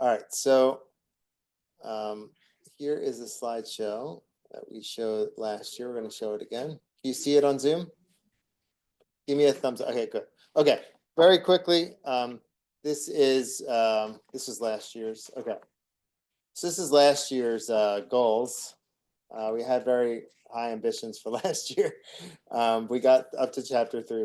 All right, so here is a slideshow that we showed last year. We're going to show it again. Can you see it on Zoom? Give me a thumbs up. Okay, good. Okay, very quickly. This is last year's. Okay, so this is last year's goals. We had very high ambitions for last year. We got up to chapter 3.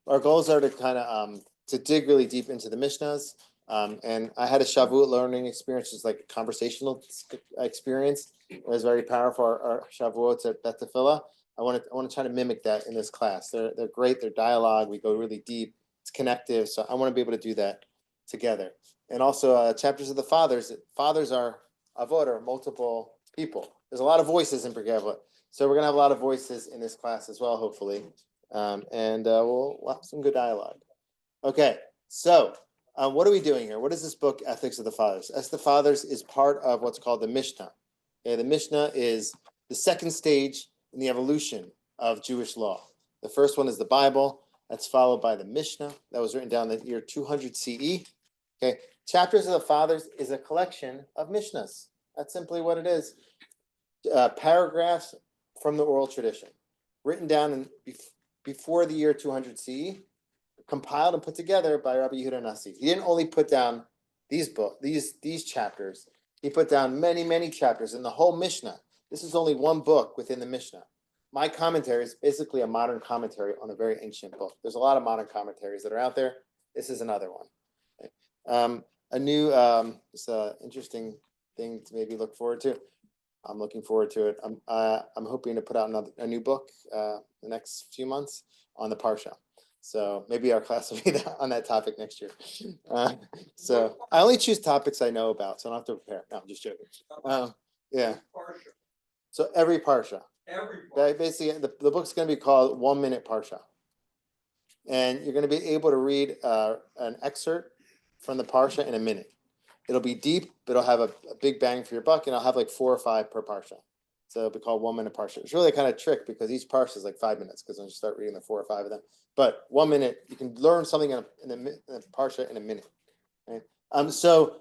Our goals are to kind of to dig really deep into the Mishnahs. And I had a Shavuot learning experience, just like a conversational experience. It was very powerful. Our Shavuot at Beth Tefillah. I want to try to mimic that in this class. They're great. They're dialogue. We go really deep. It's connective. So I want to be able to do that together. And also chapters of the fathers. Fathers are avot, or multiple people. There's a lot of voices in Pirkei Avot. So we're gonna have a lot of voices in this class as well, hopefully. And we'll have some good dialogue. Okay, so what are we doing here? What is this book, Ethics of the Fathers? Ethics of the Fathers is part of what's called the Mishnah. Okay, the Mishnah is the second stage in the evolution of Jewish law. The first one is the Bible. That's followed by the Mishnah. That was written down in the year 200 CE. Okay, Chapters of the Fathers is a collection of Mishnahs. That's simply what it is. Paragraphs from the oral tradition, written down before the year 200 CE, compiled and put together by Rabbi Yehuda Nasi. He didn't only put down these chapters. He put down many chapters in the whole Mishnah. This is only one book within the Mishnah. My commentary is basically a modern commentary on a very ancient book. There's a lot of modern commentaries that are out there. This is another one. It's an interesting thing to maybe look forward to. I'm looking forward to it. I'm hoping to put out a new book the next few months on the Parsha. So maybe our class will be on that topic next year. So I only choose topics I know about, so I don't have to prepare. No, I'm just joking. Yeah. So every Parsha. Basically, the book's going to be called 1 Minute Parsha. And you're going to be able to read an excerpt from the Parsha in a minute. It'll be deep, but it'll have a big bang for your buck, and I'll have like 4 or 5 per Parsha. So it'll be called 1 Minute Parsha. It's really kind of trick because each Parsha is like 5 minutes because when you start reading the 4 or 5 of them. But 1 minute, you can learn something in a Parsha in a minute. Right? So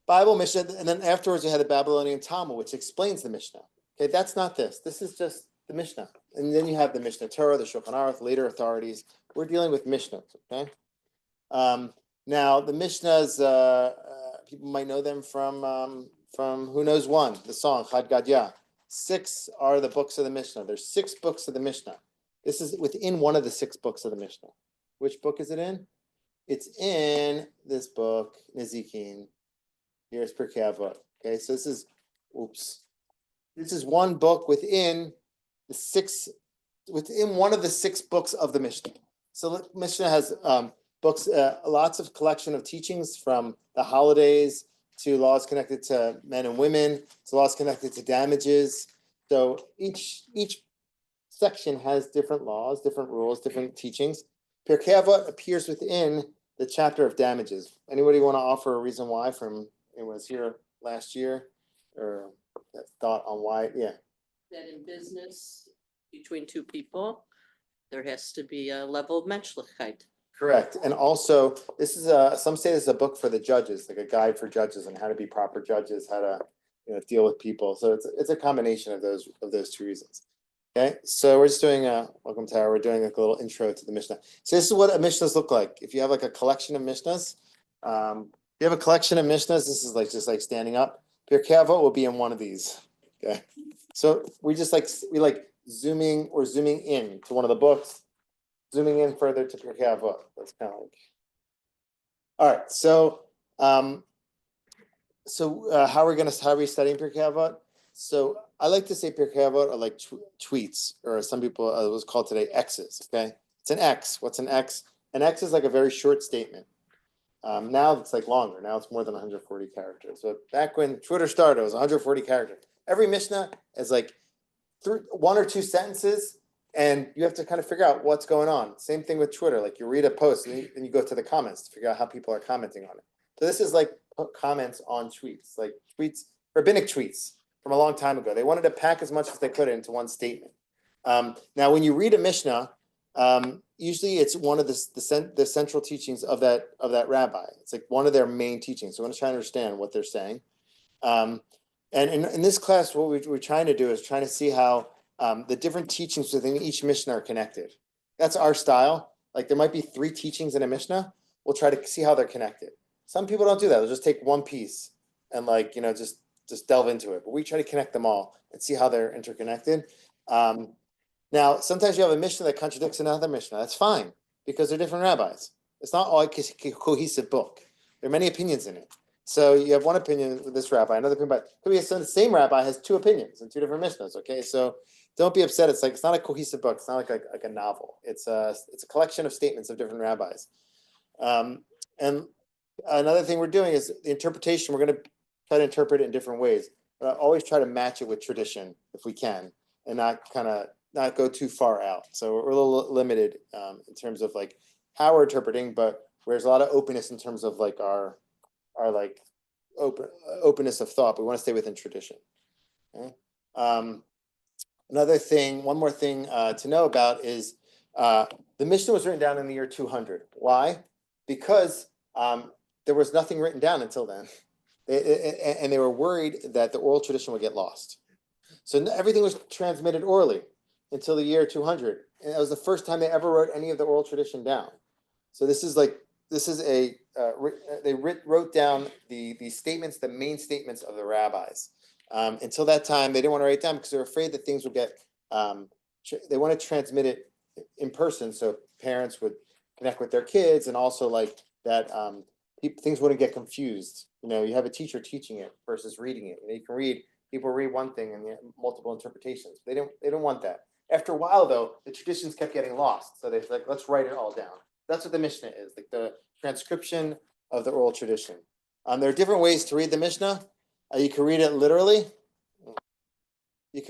Bible, Mishnah, and then afterwards you have the Babylonian Talmud, which explains the Mishnah. Okay, that's not this. This is just the Mishnah. And then you have the Mishnah Torah, the Shulchan Aruch, later authorities. We're dealing with Mishnah, okay? Now, the Mishnahs, people might know them from Who Knows One, the song, Chad Gadya. 6 are the books of the Mishnah. There's 6 books of the Mishnah. This is within one of the 6 books of the Mishnah. Which book is it in? It's in this book, Nezikin. Here's Pirkei Avot. Okay, so this is one book within one of the 6 books of the Mishnah. So Mishnah has books, lots of collection of teachings from the holidays to laws connected to men and women, to laws connected to damages. So each section has different laws, different rules, different teachings. Pirkei Avot appears within the chapter of damages. Anybody want to offer a reason why from it was here last year, or a thought on why? Yeah. That in business between 2 people, there has to be a level of menschlichkeit. Correct. And also, this is some say this is a book for the judges, like a guide for judges on how to be proper judges, how to deal with people. So it's a combination of those 2 reasons. Okay, so we're just doing welcome Tara. We're doing like a little intro to the Mishnah. So this is what a Mishnahs look like. If you have like a collection of Mishnahs, you have a collection of Mishnahs. This is like just like standing up. Pirkei Avot will be in one of these. Okay, so we zooming in to one of the books, zooming in further to Pirkei Avot. That's kind of like. All right, so how are we studying Pirkei Avot? So I like to say Pirkei Avot are like tweets, or some people it was called today X's. Okay, it's an X. What's an X? An X is like a very short statement. Now it's like longer. Now it's more than 140 characters. So back when Twitter started, it was 140 characters. Every Mishnah is like 1 or 2 sentences, and you have to kind of figure out what's going on. Same thing with Twitter. Like you read a post and you go to the comments to figure out how people are commenting on it. So this is like comments on tweets, like tweets, rabbinic tweets. from a long time ago. They wanted to pack as much as they could into one statement. Now, when you read a Mishnah, usually it's one of the central teachings of that rabbi. It's like one of their main teachings. So I want to try to understand what they're saying. And in this class, what we're trying to do is trying to see how the different teachings within each Mishnah are connected. That's our style. Like there might be 3 teachings in a Mishnah. We'll try to see how they're connected. Some people don't do that. They'll just take one piece and just delve into it. But we try to connect them all and see how they're interconnected. Now, sometimes you have a Mishnah that contradicts another Mishnah. That's fine because they're different rabbis. It's not all a cohesive book. There are many opinions in it. So you have one opinion with this rabbi, another opinion, but could be the same rabbi has 2 opinions and 2 different Mishnahs. Okay, so don't be upset. It's not a cohesive book. It's not like a novel. It's a collection of statements of different rabbis. And another thing we're doing is the interpretation. We're going to try to interpret it in different ways. But I always try to match it with tradition if we can, and not go too far out. So we're a little limited in terms of like how we're interpreting, but there's a lot of openness in terms of like our like openness of thought. But we want to stay within tradition. Okay? One more thing to know about is the Mishnah was written down in the year 200. Why? Because there was nothing written down until then. And they were worried that the oral tradition would get lost. So everything was transmitted orally until the year 200. And that was the first time they ever wrote any of the oral tradition down. So they wrote down the statements, the main statements of the rabbis. Until that time, they didn't want to write it down because they were afraid that things would get, they want to transmit it in person so parents would connect with their kids, and also like that things wouldn't get confused. You have a teacher teaching it versus reading it. You can read, people read one thing and multiple interpretations. They don't want that. After a while, though, the traditions kept getting lost. So they're like, let's write it all down. That's what the Mishnah is, like the transcription of the oral tradition. There are different ways to read the Mishnah. You can read it literally. You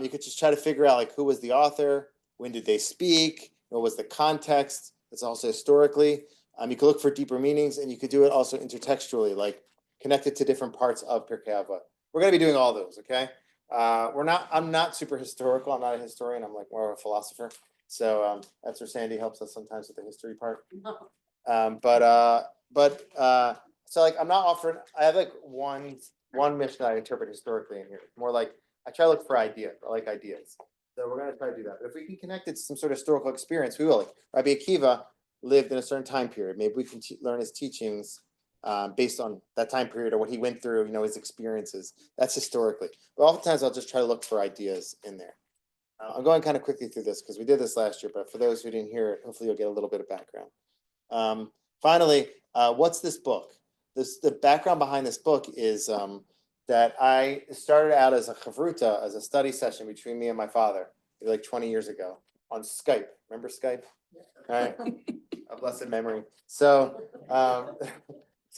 could just try to figure out like who was the author, when did they speak, what was the context. It's also historically. You could look for deeper meanings, and you could do it also intertextually, like connected to different parts of Pirkei Avot. We're going to be doing all those, okay? I'm not super historical. I'm not a historian. I'm like more of a philosopher. So that's where Sandy helps us sometimes with the history part. So like I'm not offering. I have like one Mishnah I interpret historically in here. More like I try to look for ideas. I like ideas. So we're going to try to do that. But if we can connect it to some sort of historical experience, we will. Like Rabbi Akiva lived in a certain time period. Maybe we can learn his teachings based on that time period or what he went through, his experiences. That's historically. But oftentimes I'll just try to look for ideas in there. I'm going kind of quickly through this because we did this last year, but for those who didn't hear it, hopefully you'll get a little bit of background. Finally, what's this book? The background behind this book is that I started out as a chavruta, as a study session between me and my father, like 20 years ago on Skype. Remember Skype? All right, a blessed memory. So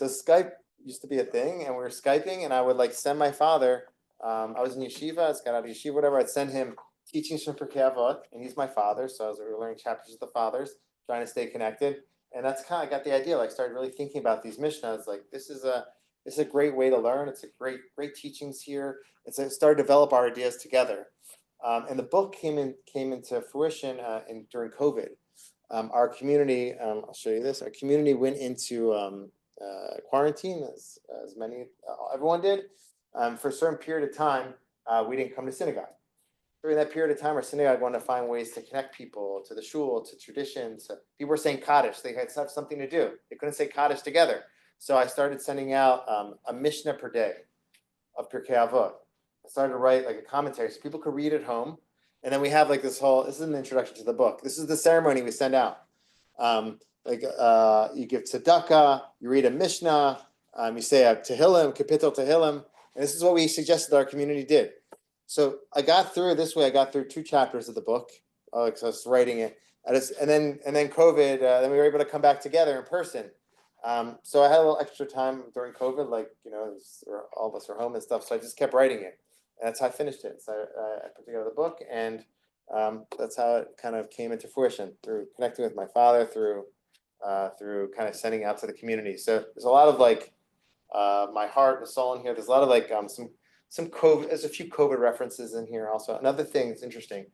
Skype used to be a thing, and we were Skyping, and I would like send my father. I was in yeshiva, I got out of yeshiva, whatever. I'd send him teachings from Pirkei Avot, and he's my father, so we were learning chapters of the fathers, trying to stay connected. And that's kind of got the idea. Like, started really thinking about these Mishnahs. Like, this is a great way to learn. It's a great teachings here. Started to develop our ideas together. And the book came into fruition during COVID. Our community, I'll show you this. Our community went into quarantine, as everyone did. For a certain period of time, we didn't come to synagogue. During that period of time, our synagogue wanted to find ways to connect people to the shul, to traditions. People were saying Kaddish. They had to have something to do. They couldn't say Kaddish together. So I started sending out a Mishnah per day of Pirkei Avot. I started to write like a commentary so people could read at home. And then we have like this is an introduction to the book. This is the ceremony we send out. You give tzedakah, you read a Mishnah, you say a Tehillim, Kapitel Tehillim. And this is what we suggested our community did. So I got through 2 chapters of the book. So I was writing it, and then COVID. Then we were able to come back together in person. So I had a little extra time during COVID, all of us were home and stuff. So I just kept writing it, and that's how I finished it. So I put together the book, and that's how it kind of came into fruition through connecting with my father, through kind of sending out to the community. So there's a lot of my heart and soul in here. There's a lot of some COVID, there's a few COVID references in here also. Another thing that's interesting,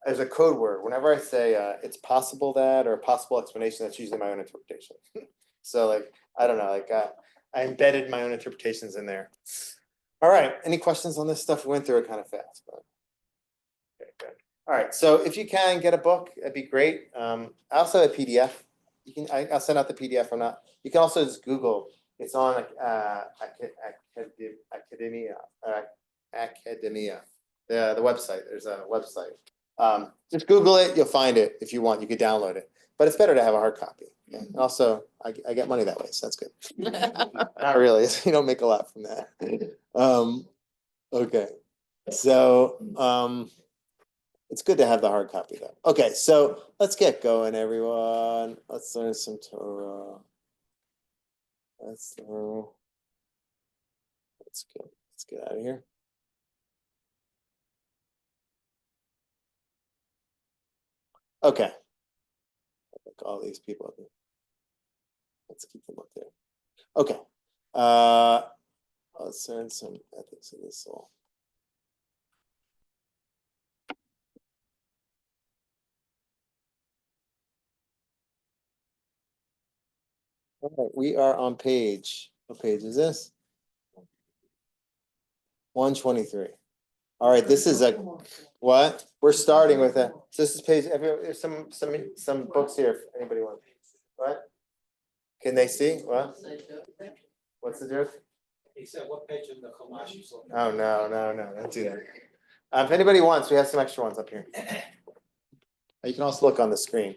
there's a code word. Whenever I say it's possible that or possible explanation, that's usually my own interpretation. So like, I don't know, like I embedded my own interpretations in there. All right, any questions on this stuff? We went through it kind of fast, but. Okay, good. All right, so if you can get a book, that'd be great. I also have a PDF. You can, I'll send out the PDF or not. You can also just Google. It's on Academia. Academia. The website. There's a website. Just Google it. You'll find it if you want. You could download it, but it's better to have a hard copy. And also, I get money that way, so that's good. Not really. You don't make a lot from that. Okay, so it's good to have the hard copy though. Okay, so let's get going, everyone. Let's learn some Torah. Let's go. Let's get out of here. Okay. Like all these people up here. Let's keep them up there. Okay. Let's learn some ethics of the soul. All right, we are on page. What page is this? 123. All right, this is a what? We're starting with a. So this is page. There's some books here. If anybody wants. What? Can they see? What? What's the joke? He said, what page in the Chumash you looking Oh no, don't do that. If anybody wants, we have some extra ones up here. You can also look on the screen.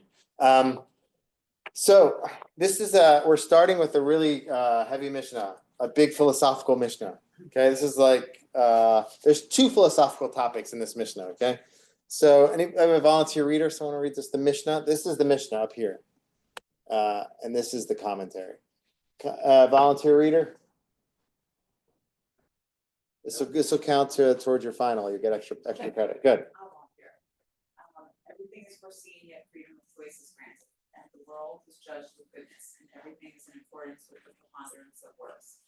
So this is we're starting with a really heavy Mishnah, a big philosophical Mishnah. Okay, this is like there's two philosophical topics in this Mishnah. Okay, so any a volunteer reader, someone read this the Mishnah. This is the Mishnah up here, and this is the commentary. Volunteer reader. This will count towards your final. You get extra credit. Good. I'll volunteer. Everything is foreseen, yet freedom of choice is granted, and the world is judged with goodness, and everything is in accordance with the preponderance of works.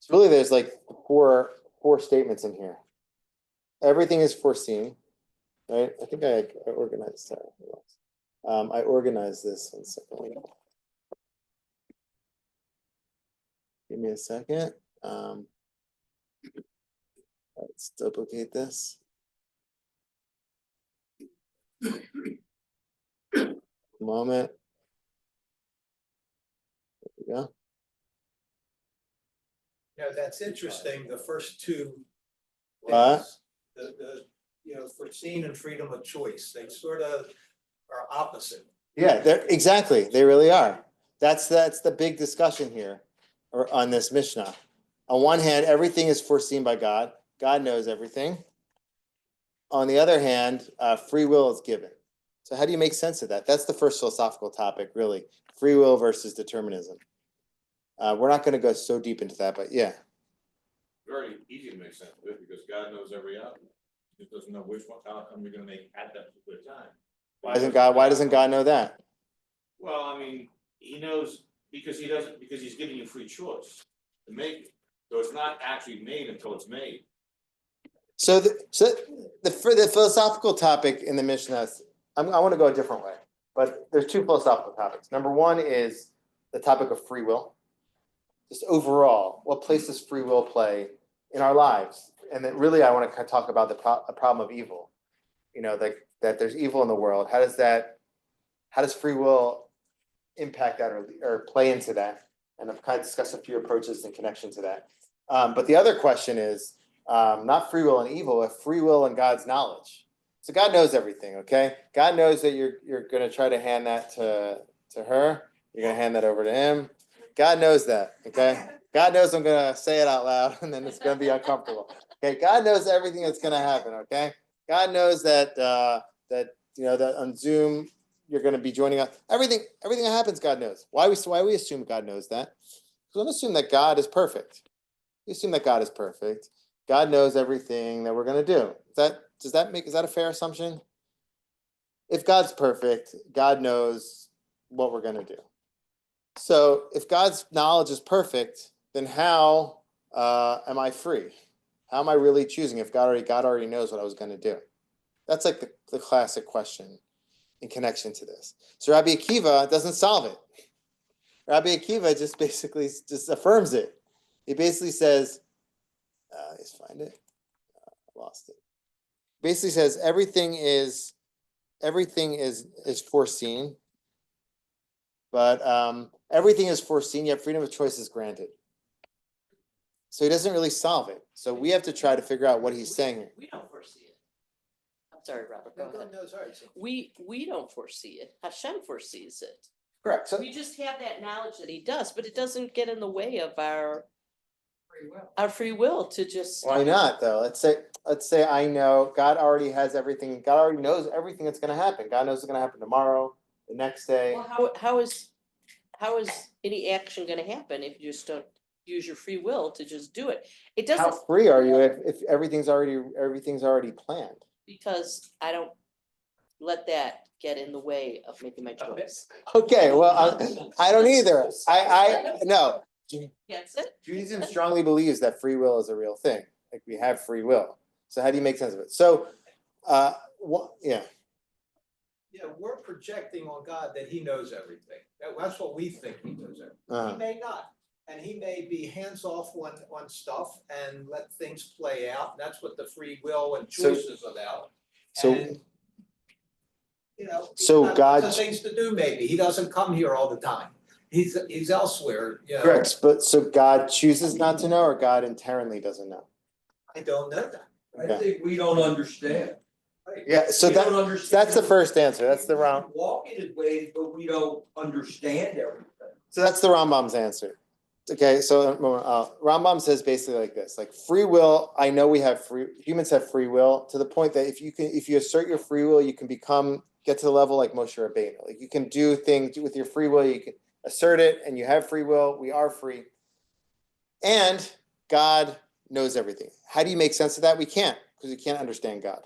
So really, there's like four statements in here. Everything is foreseen, right? I think I organized. Sorry, I organized this one second. Give me a second. Let's duplicate this. Moment. There we go. Yeah, that's interesting. The first two. What? The foreseen and freedom of choice, they sort of are opposite. Yeah, they're exactly. They really are. That's the big discussion here, or on this Mishnah. On one hand, everything is foreseen by God. God knows everything. On the other hand, free will is given. So how do you make sense of that? That's the first philosophical topic, really. Free will versus determinism. We're not going to go so deep into that, but yeah. Very easy to make sense of it because God knows every outcome. He doesn't know which one outcome you're going to make at that particular time. Why doesn't God know that? Well, I mean, he knows because he's giving you free choice to make it. So it's not actually made until it's made. So the philosophical topic in the Mishnah, I want to go a different way, but there's two philosophical topics. Number one is the topic of free will. Just overall, what place does free will play in our lives? And then really, I want to kind of talk about the problem of evil. You know, that there's evil in the world. How does free will impact that or play into that? And I've kind of discussed a few approaches in connection to that. But the other question is not free will and evil, but free will and God's knowledge. So God knows everything, okay? God knows that you're going to try to hand that to her. You're going to hand that over to him. God knows that, okay? God knows I'm going to say it out loud, and then it's going to be uncomfortable. Okay, God knows everything that's going to happen, okay? God knows that that on Zoom you're going to be joining us. Everything that happens, God knows. Why we assume God knows that? We don't assume that God is perfect. We assume that God is perfect. God knows everything that we're going to do. Is that a fair assumption? If God's perfect, God knows what we're going to do. So if God's knowledge is perfect, then how am I free? How am I really choosing if God already knows what I was gonna do? That's like the classic question in connection to this. So Rabbi Akiva doesn't solve it. Rabbi Akiva just basically just affirms it. He basically says, let's find it. Lost it. Basically says everything is foreseen, but everything is foreseen, yet freedom of choice is granted. So he doesn't really solve it. So we have to try to figure out what he's saying here. We don't foresee it. I'm sorry, Robert, go ahead. No, sorry, so- We don't foresee it. Hashem foresees it. Correct. So We just have that knowledge that he does, but it doesn't get in the way of our free will to just. why not though? Let's say I know God already has everything. God already knows everything that's going to happen. God knows what's going to happen tomorrow, the next day. Well, how is any action gonna happen if you just don't use your free will to just do it? It How doesn't, free are you if everything's already planned? because I don't let that get in the way of making my choice. Okay, well, I don't either. No. Gets it? Judaism strongly believes that free will is a real thing. Like we have free will. So how do you make sense of it? So, yeah. Yeah, we're projecting on God that he knows everything. That's what we think he knows everything. He Uh, may not. And he may be hands off on stuff and let things play out. That's what the free will and So- choice is about. So- And, you know. So he's got God- lots of things to do maybe. He doesn't come here all the time. He's elsewhere, you know. correct. But so God chooses not to know, or God inherently doesn't know? I don't know that. Okay. I think we don't understand. Yeah, so We don't understand. that's the first answer. That's the wrong. Walk in his ways, but we don't understand everything. So that's the Rambam's answer. Okay, so Rambam says basically like this: like free will. I know humans have free will to the point that if you assert your free will, you can get to the level like Moshe Rabbeinu. Like you can do things with your free will. You can assert it, and you have free will. We are free, and God knows everything. How do you make sense of that? We can't, because we can't understand God.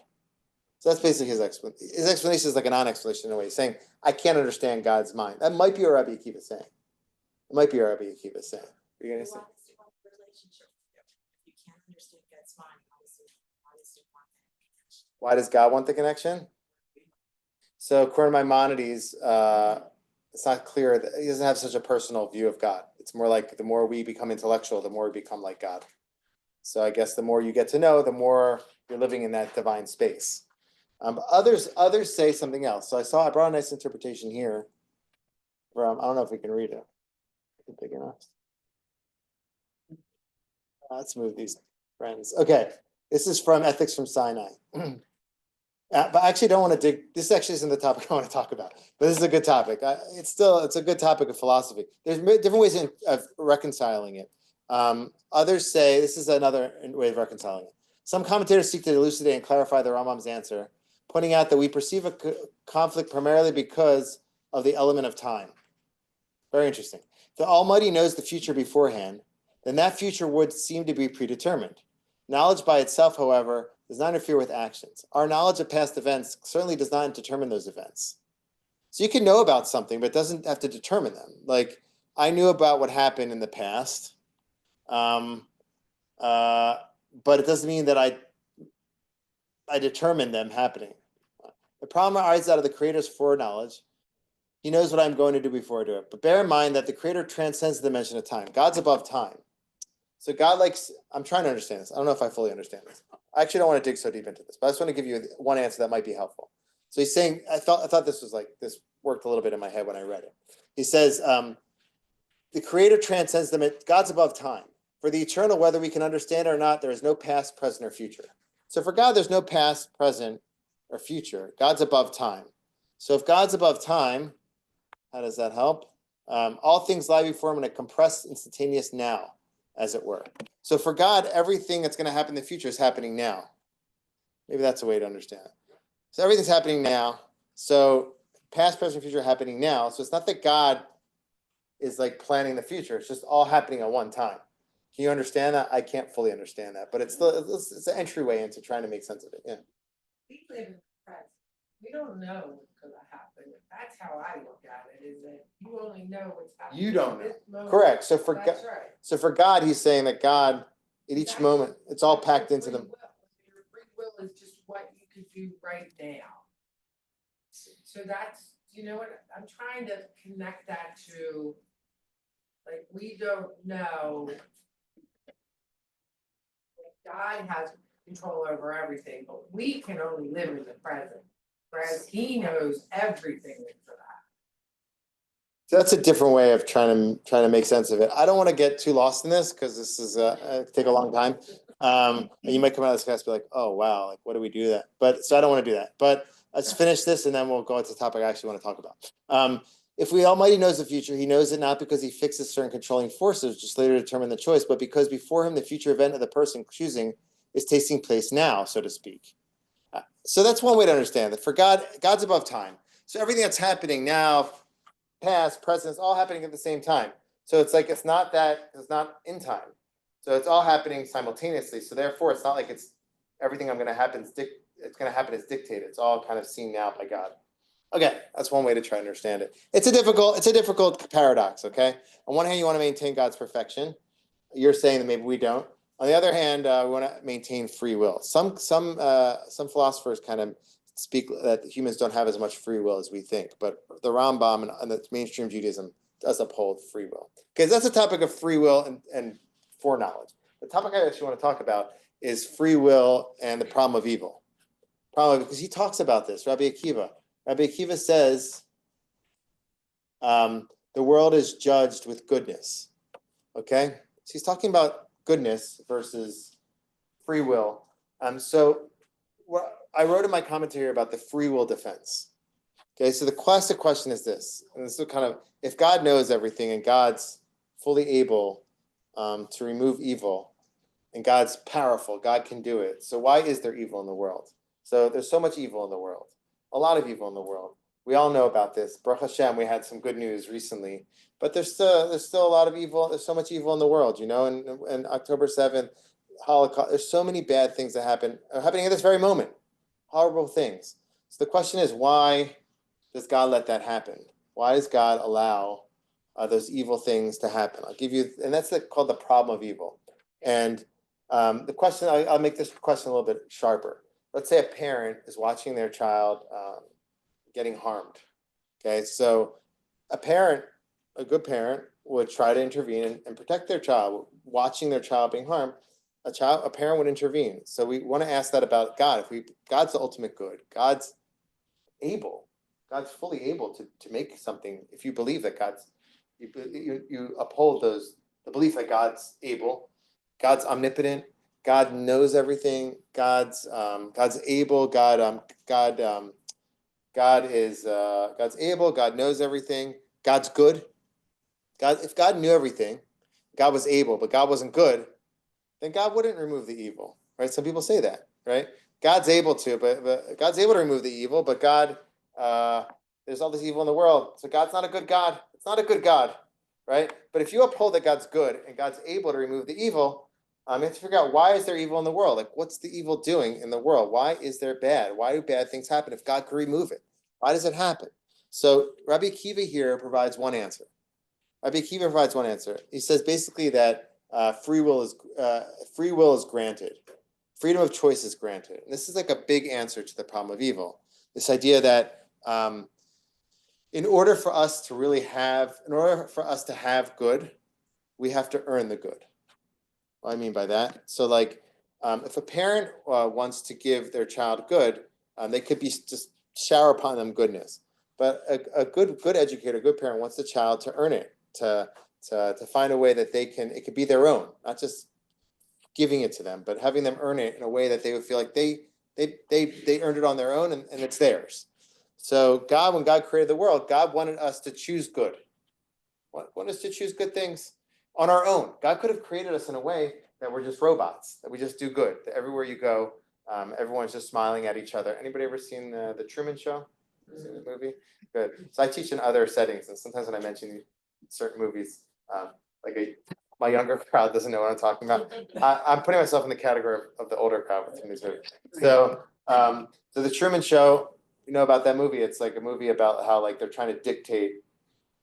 So that's basically his explanation. His explanation is like a non-explanation in a way. He's saying, I can't understand God's mind. That might be what Rabbi Akiva is saying. It might be what Rabbi Akiva is saying. You're gonna say, Relationship. You can't understand God's mind, obviously, why does God want the connection? So according to Maimonides, it's not clear that he doesn't have such a personal view of God. It's more like the more we become intellectual, the more we become like God. So I guess the more you get to know, the more you're living in that divine space. Others say something else. So I brought a nice interpretation here from, I don't know if we can read it. Is it big enough? Let's move these friends. Okay, this is from Ethics from Sinai. But I actually don't want to dig, this actually isn't the topic I want to talk about, but this is a good topic. It's a good topic of philosophy. There's different ways of reconciling it. Others say, this is another way of reconciling it. Some commentators seek to elucidate and clarify the Rambam's answer, pointing out that we perceive a conflict primarily because of the element of time. Very interesting. If the Almighty knows the future beforehand, then that future would seem to be predetermined. Knowledge by itself, however, does not interfere with actions. Our knowledge of past events certainly does not determine those events. So you can know about something, but it doesn't have to determine them. Like, I knew about what happened in the past, but it doesn't mean that I determined them happening. The problem arises out of the Creator's foreknowledge. He knows what I'm going to do before I do it. But bear in mind that the Creator transcends the dimension of time. God's above time. So God I'm trying to understand this. I don't know if I fully understand this. I actually don't want to dig so deep into this, but I just want to give you one answer that might be helpful. So he's saying, I thought this worked a little bit in my head when I read it. He says, the Creator transcends God's above time. For the eternal, whether we can understand it or not, there is no past, present, or future. So for God, there's no past, present, or future. God's above time. So if God's above time, how does that help? All things lie before him in a compressed, instantaneous now, as it were. So for God, everything that's going to happen in the future is happening now. Maybe that's a way to understand it. So everything's happening now. So past, present, future are happening now. So it's not that God is like planning the future. It's just all happening at one time. Can you understand that? I can't fully understand that, but it's an entryway into trying to make sense of it. Yeah. We live in the present. We don't know what's gonna happen. That's how I look at it, is that you only know what's happening. You don't at this moment. Correct. So That's right. for God, he's saying that God at each That's- moment, it's all that's packed your into them. free will. Your free will is just what you could do right now. So that's, you know what, I'm trying to connect that to, like, we don't know. God has control over everything, but we can only live in the present, whereas he knows everything for that. So that's a different way of trying to make sense of it. I don't want to get too lost in this because this is take a long time. And you might come out of this class and be like, oh wow, like what do we do that? But so I don't want to do that. But let's finish this and then we'll go into the topic I actually want to talk about. If the Almighty knows the future, he knows it not because he fixes certain controlling forces, which just later determine the choice, but because before him the future event of the person choosing is taking place now, so to speak. So that's one way to understand it. For God, God's above time. So everything that's happening now, past, present, it's all happening at the same time. So it's like it's not in time. So it's all happening simultaneously. So therefore, it's not like it's everything I'm going to happen. It's going to happen as dictated. It's all kind of seen now by God. Okay, that's one way to try to understand it. It's a difficult paradox. Okay, on one hand, you want to maintain God's perfection. You're saying that maybe we don't. On the other hand, we want to maintain free will. Some philosophers kind of speak that humans don't have as much free will as we think, but the Rambam and the mainstream Judaism does uphold free will. Okay, that's a topic of free will and foreknowledge. The topic I actually want to talk about is free will and the problem of evil. Because he talks about this, Rabbi Akiva. Rabbi Akiva says the world is judged with goodness. Okay, so he's talking about goodness versus free will. So what I wrote in my commentary about the free will defense. Okay, so the classic question is this, and this is kind of, if God knows everything and God's fully able to remove evil, and God's powerful, God can do it. So why is there evil in the world? So there's so much evil in the world, a lot of evil in the world. We all know about this. Baruch Hashem, we had some good news recently, but there's still a lot of evil. There's so much evil in the world, you know. And October 7th, Holocaust. There's so many bad things that are happening at this very moment. Horrible things. So the question is, why does God let that happen? Why does God allow those evil things to happen? I'll give you, and that's called the problem of evil. And the question, I'll make this question a little bit sharper. Let's say a parent is watching their child getting harmed. Okay, so a good parent would try to intervene and protect their child. Watching their child being harmed, a parent would intervene. So we want to ask that about God. God's the ultimate good. God's fully able to make something. If you believe that you uphold the belief that God's able, God's omnipotent, God knows everything, God's able, God's able, God knows everything, God's good. If God knew everything, God was able, but God wasn't good, then God wouldn't remove the evil, right? Some people say that, right? God's able to, but God's able to remove the evil, but God, there's all this evil in the world, so God's not a good God. It's not a good God, right? But if you uphold that God's good and God's able to remove the evil, you have to figure out, why is there evil in the world? Like, what's the evil doing in the world? Why is there bad? Why do bad things happen if God could remove it? Why does it happen? So Rabbi Akiva here provides one answer. He says basically that free will is granted. Freedom of choice is granted. And this is like a big answer to the problem of evil. This idea that in order for us to have good, we have to earn the good. What I mean by that, so like if a parent wants to give their child good, they could be just shower upon them goodness. But a good educator, a good parent wants the child to earn it, to find a way that it could be their own, not just giving it to them, but having them earn it in a way that they would feel like they earned it on their own and it's theirs. So when God created the world, God wanted us to choose good. Wanted us to choose good things on our own. God could have created us in a way that we're just robots, that we just do good, that everywhere you go, everyone's just smiling at each other. Anybody ever seen the Truman Show? Seen the movie? Good. So I teach in other settings, and sometimes when I mention certain movies, my younger crowd doesn't know what I'm talking about. I'm putting myself in the category of the older crowd with these movies. So the Truman Show, you know about that movie? It's like a movie about how like they're trying to dictate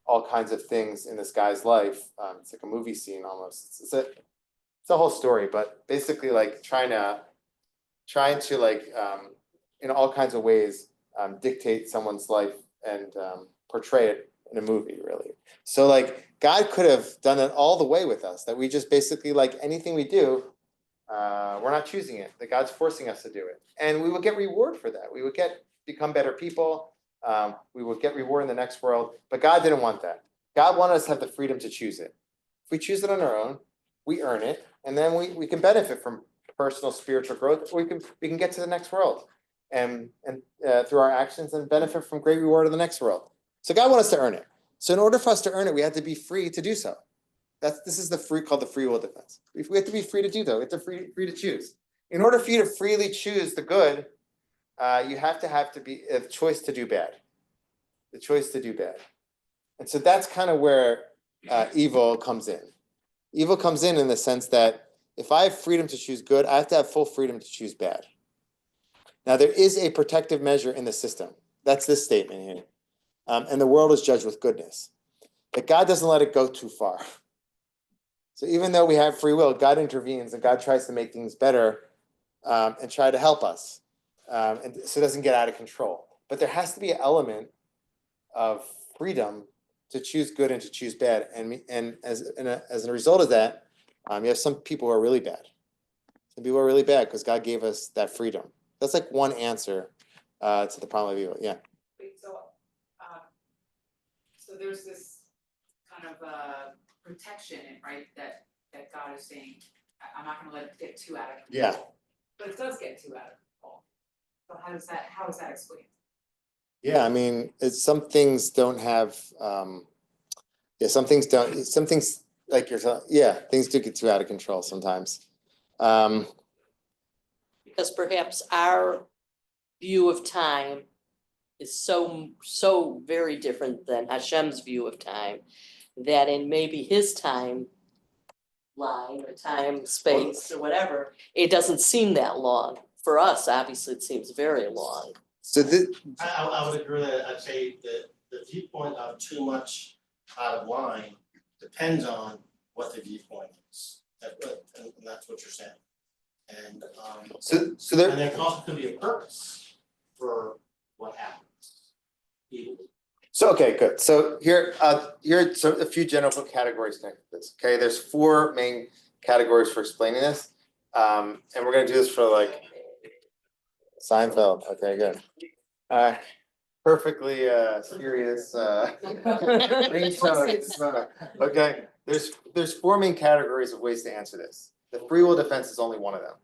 all kinds of things in this guy's life. It's like a movie scene almost. it's a whole story, but basically like trying to like, in all kinds of ways, dictate someone's life and portray it in a movie, really. So like God could have done it all the way with us, that we just basically like anything we do, we're not choosing it, that God's forcing us to do it. And we would get reward for that. We would become better people. We would get reward in the next world, but God didn't want that. God wanted us to have the freedom to choose it. If we choose it on our own, we earn it, and then we can benefit from personal spiritual growth, or we can get to the next world and through our actions and benefit from great reward in the next world. So God wants us to earn it. So in order for us to earn it, we have to be free to do so. This is called the free will defense. We have to be free to do though. We have to free to choose. In order for you to freely choose the good, you have to be a choice to do bad. The choice to do bad. And so that's kind of where evil comes in. Evil comes in the sense that if I have freedom to choose good, I have to have full freedom to choose bad. Now, there is a protective measure in the system. That's this statement here. And the world is judged with goodness. But God doesn't let it go too far. So even though we have free will, God intervenes and God tries to make things better and try to help us. And so it doesn't get out of control. But there has to be an element of freedom to choose good and to choose bad. And as a result of that, you have some people who are really bad. Some people are really bad because God gave us that freedom. That's like one answer to the problem of evil. Yeah. Wait, so there's this kind of protection, right, that God is saying, I'm not gonna let it get too out of control. Yeah. But it does get too out of control. So how is that explained? Yeah, I mean, some things don't have. Some things don't. Some things like things do get too out of control sometimes. Because perhaps our view of time is so very different than Hashem's view of time, that in maybe his time line or time, space, or whatever, it doesn't seem that long. For us, obviously, it seems very long. So this, I would agree that I'd say that the viewpoint of too much out of line depends on what the viewpoint is. And that's what you're saying. And so there. and there also could be a purpose for what happens. So okay, good. So here are a few general categories connected to this. Okay, there's 4 main categories for explaining this, and we're gonna do this for like Seinfeld. Okay, good. Perfectly serious. Ringtone. Okay, there's 4 main categories of ways to answer this. The free will defense is only one of them.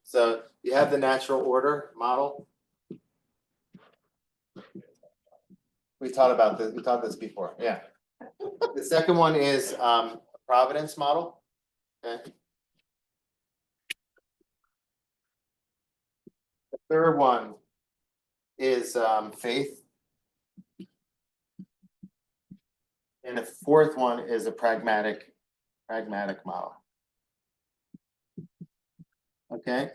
So you have the natural order model. We taught this before, yeah. The second one is a providence model. Okay. The third one is faith. And the fourth one is a pragmatic model. Okay.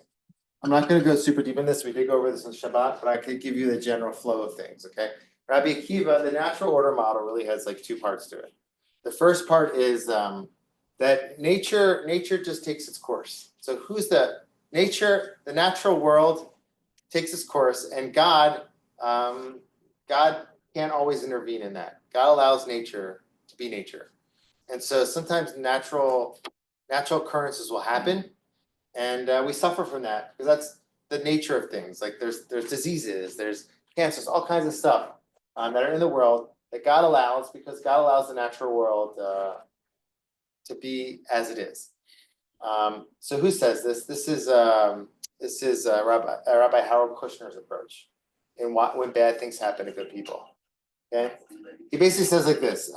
I'm not going to go super deep in this. We did go over this in Shabbat, but I could give you the general flow of things. Okay. Rabbi Akiva, the natural order model really has like 2 parts to it. The first part is that nature just takes its course. So who's the nature? The natural world takes its course, and God can't always intervene in that. God allows nature to be nature, and so sometimes natural occurrences will happen, and we suffer from that because that's the nature of things. Like there's diseases, there's cancers, all kinds of stuff that are in the world that God allows because God allows the natural world to be as it is. So who says this? This is Rabbi Harold Kushner's approach in when bad things happen to good people. Okay, he basically says like this: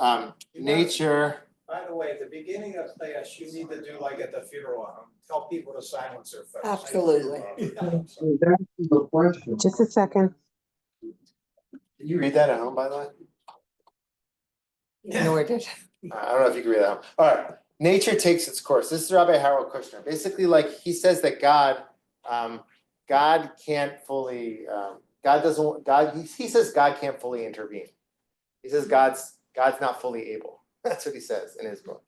nature. By the way, at the beginning of class, you need to do like at the funeral, tell people to silence their phones. Absolutely. Just a second. Did you read that at home, by the way? No, I did. I don't know if you can read that at home. All right. Nature takes its course. This is Rabbi Harold Kushner. Basically, like he says that God can't fully. He says God can't fully intervene. He says God's not fully able. That's what he says in his book.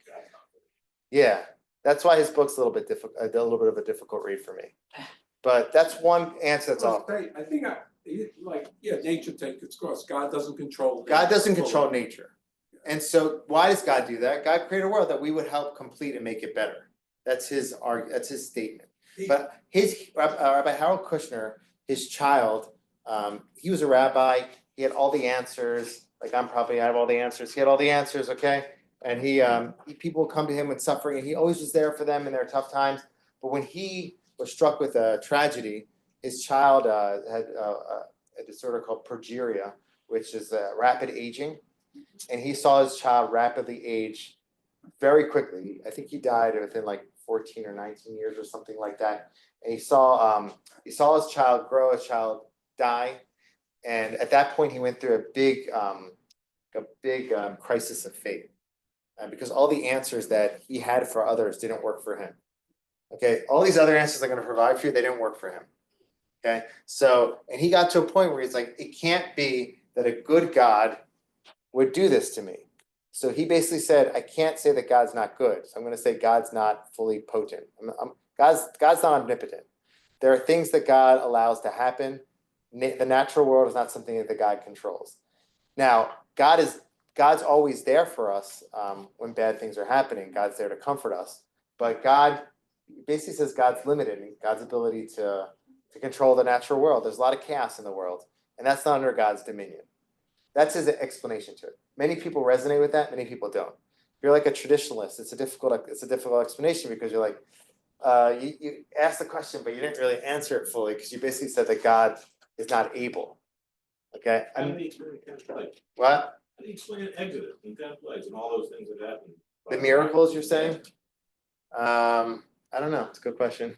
Yeah, That's why his book's a little bit a little bit of a difficult read for me. But that's one answer that's all. I think nature takes its course. God doesn't control. God doesn't control nature. And so why does God do that? God created a world that we would help complete and make it better. That's his statement. But his Rabbi Harold Kushner, his child, he was a rabbi. He had all the answers. Like I have all the answers. He had all the answers, okay? And people would come to him with suffering, and he always was there for them in their tough times. But when he was struck with a tragedy, his child had a disorder called progeria, which is rapid aging. And he saw his child rapidly age very quickly. I think he died within like 14 or 19 years or something like that. And he saw his child grow, his child die. And at that point, he went through a big crisis of faith. Because all the answers that he had for others didn't work for him. Okay, all these other answers I'm going to provide for you, they didn't work for him. Okay, so, and he got to a point where he's like, it can't be that a good God would do this to me. So he basically said, I can't say that God's not good. So I'm going to say God's not fully potent. God's not omnipotent. There are things that God allows to happen. The natural world is not something that God controls. Now, God's always there for us when bad things are happening. God's there to comfort us. But God basically says God's limited in God's ability to control the natural world. There's a lot of chaos in the world, and that's not under God's dominion. That's his explanation to it. Many people resonate with that, many people don't. If you're like a traditionalist, it's a difficult explanation because you're like, you asked the question, but you didn't really answer it fully because you basically said that God is not able. Okay? How do you explain 10 plagues? What? How do you explain Exodus and 10 plagues and all those things that happened? The miracles you're saying? I don't know. It's a good question.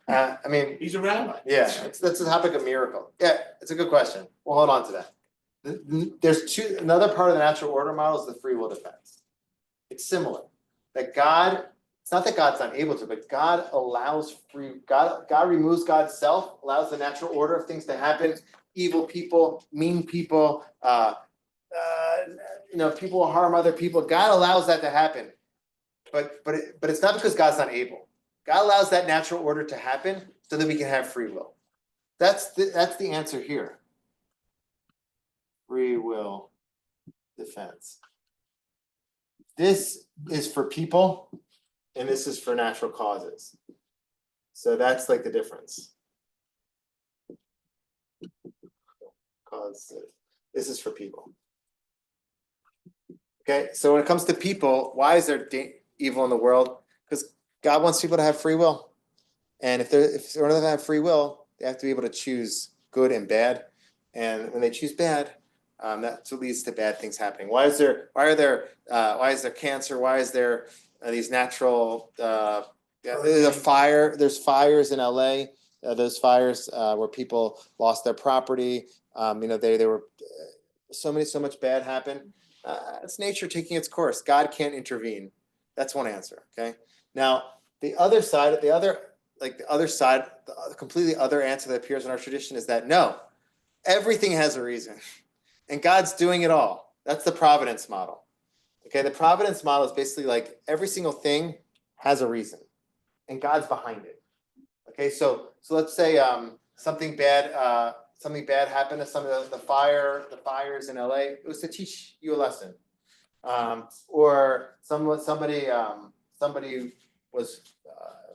I mean, He's a rabbi. yeah, that's the topic of miracle. Yeah, it's a good question. We'll hold on to that. There's another part of the natural order model is the free will defense. It's similar. That God, it's not that God's not able to, but God allows God removes God's self, allows the natural order of things to happen. Evil people, mean people, people will harm other people. God allows that to happen. But it's not because God's not able. God allows that natural order to happen so that we can have free will. That's the answer here. Free will defense. This is for people, and this is for natural causes. So that's like the difference. This is for people. Okay, so when it comes to people, why is there evil in the world? Because God wants people to have free will. And if they're going to have free will, they have to be able to choose good and bad. And when they choose bad, that's what leads to bad things happening. Why is there cancer? Why is there these natural there's a fire? There's fires in LA. Those fires where people lost their property. They were so much bad happened. It's nature taking its course. God can't intervene. That's one answer. Okay. Now the completely other answer that appears in our tradition is that no, everything has a reason, and God's doing it all. That's the providence model. Okay, the providence model is basically like every single thing has a reason, and God's behind it. Okay, so let's say something bad happened to some of the fires in LA. It was to teach you a lesson, or somebody was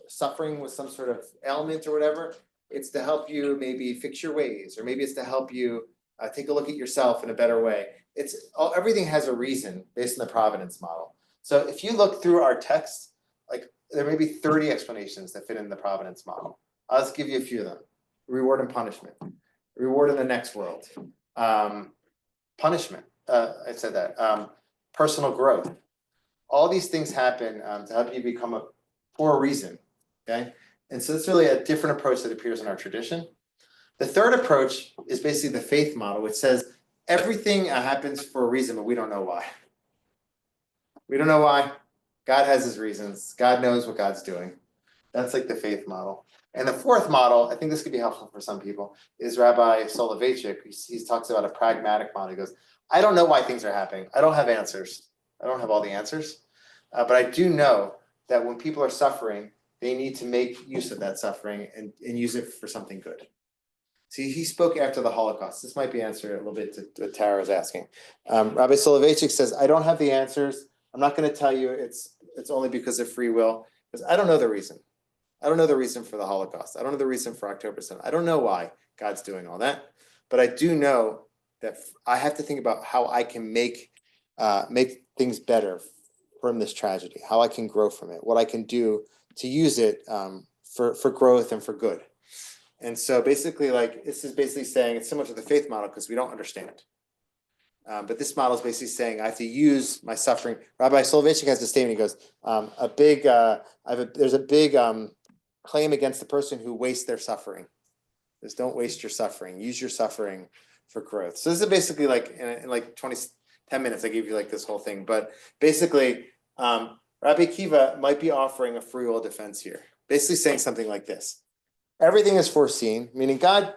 suffering with some sort of ailment or whatever. It's to help you maybe fix your ways, or maybe it's to help you take a look at yourself in a better way. Everything has a reason based on the providence model. So if you look through our text, like there may be 30 explanations that fit in the providence model. I'll just give you a few of them. Reward and punishment. Reward in the next world. Punishment. I said that. Personal growth. All these things happen to help you become for a reason. Okay. And so it's really a different approach that appears in our tradition. The third approach is basically the faith model, which says everything happens for a reason, but we don't know why. We don't know why. God has his reasons. God knows what God's doing. That's like the faith model. And the fourth model, I think this could be helpful for some people, is Rabbi Soloveitchik. He talks about a pragmatic model. He goes, I don't know why things are happening. I don't have answers. I don't have all the answers. But I do know that when people are suffering, they need to make use of that suffering and use it for something good. See, he spoke after the Holocaust. This might be answer a little bit to what Tara was asking. Rabbi Soloveitchik says, I don't have the answers. I'm not going to tell you it's only because of free will, because I don't know the reason. I don't know the reason for the Holocaust. I don't know the reason for October 7th. I don't know why God's doing all that, but I do know that I have to think about how I can make things better from this tragedy, how I can grow from it, what I can do to use it for growth and for good. And so basically, like, this is basically saying it's similar to the faith model because we don't understand. But this model is basically saying I have to use my suffering. Rabbi Soloveitchik has a statement. He goes, there's a big claim against the person who wastes their suffering. Is don't waste your suffering. Use your suffering for growth. So this is basically like in like 10 minutes, I gave you like this whole thing. But basically, Rabbi Akiva might be offering a free will defense here. Basically saying something like this. Everything is foreseen, meaning God,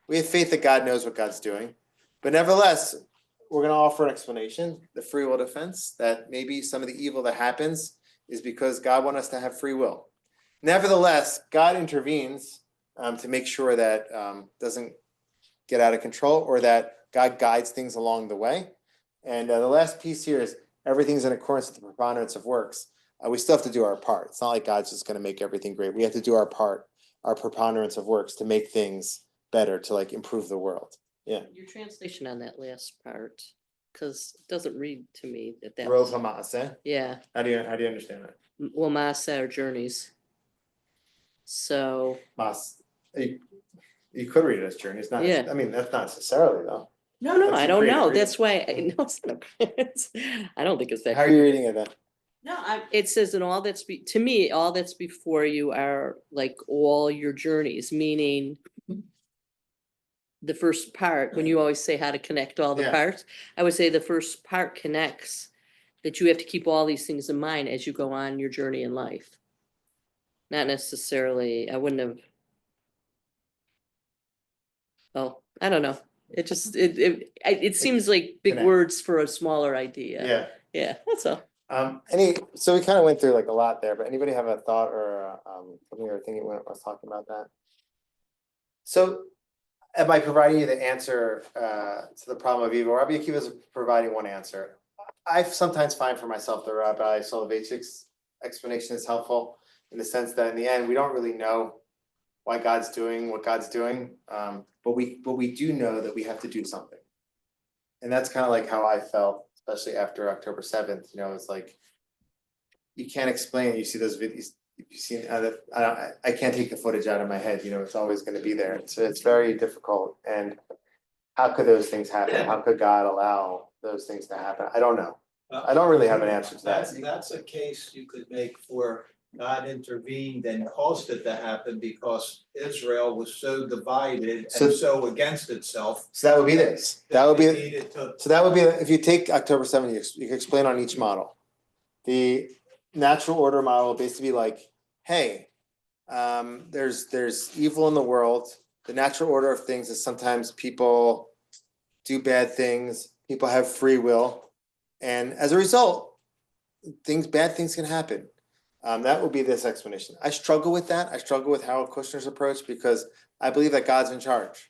we have faith that God knows what God's doing. But nevertheless, we're going to offer an explanation, the free will defense, that maybe some of the evil that happens is because God wants us to have free will. Nevertheless, God intervenes to make sure that doesn't get out of control, or that God guides things along the way. And the last piece here is everything's in accordance with the preponderance of works. We still have to do our part. It's not like God's just going to make everything great. We have to do our part, our preponderance of works, to make things better, to like improve the world. Yeah. Your translation on that last part, because it doesn't read to me that Rov was, Hama'aseh. yeah, How do you understand that? well, Maaseh are journeys. So, Mas. You could read it as journey. It's not. Yeah. I mean, that's not necessarily though. no, That's I a don't creative know. reading. That's why, no, it's not. I don't think it's that. How are you reading it then? No, it says, and all that's, to me, all that's before you are like all your journeys, meaning the first part, when you always say how to connect all the Yeah. parts, I would say the first part connects that you have to keep all these things in mind as you go on your journey in life. Not necessarily, I wouldn't have. Oh, I don't know. It just, it seems like big Connect. words for a smaller idea. Yeah. Yeah, that's all. So we kind of went through like a lot there, but anybody have a thought or something or thinking when I was talking about that? So am I providing you the answer to the problem of evil? Rabbi Akiva is providing one answer. I sometimes find for myself the Rabbi Soloveitchik's explanation is helpful in the sense that in the end, we don't really know why God's doing what God's doing, but we do know that we have to do something. And that's kind of like how I felt, especially after October 7th. You know, it's like you can't explain. You see those videos. You've seen. I can't take the footage out of my head. You know, it's always going to be there. So it's very difficult. And how could those things happen? How could God allow those things to happen? I don't know. I don't really have an answer to that. That's a case you could make for God intervened and caused it to happen because Israel was so divided So- and so against itself. So that would be this. That would be. They needed to. So that would be, if you take October 7th, you can explain on each model. The natural order model will basically be like, hey, there's evil in the world. The natural order of things is sometimes people do bad things, people have free will, and as a result, bad things can happen. That would be this explanation. I struggle with that. I struggle with Harold Kushner's approach because I believe that God's in charge.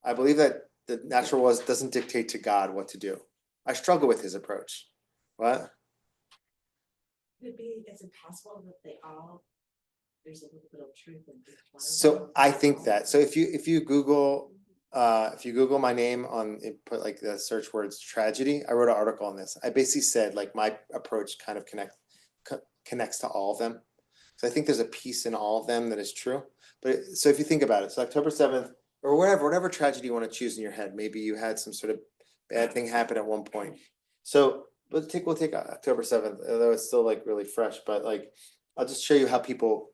I believe that the natural law doesn't dictate to God what to do. I struggle with his approach. What? Could it be, is it possible that there's a little bit of truth in each one of So them? I think that. So if you Google my name put like the search words tragedy, I wrote an article on this. I basically said like my approach kind of connects to all of them. So I think there's a piece in all of them that is true. But so if you think about it, so October 7th or whatever tragedy you want to choose in your head, maybe you had some sort of bad thing happen at one point. So we'll take October 7th, although it's still like really fresh, but like I'll just show you how people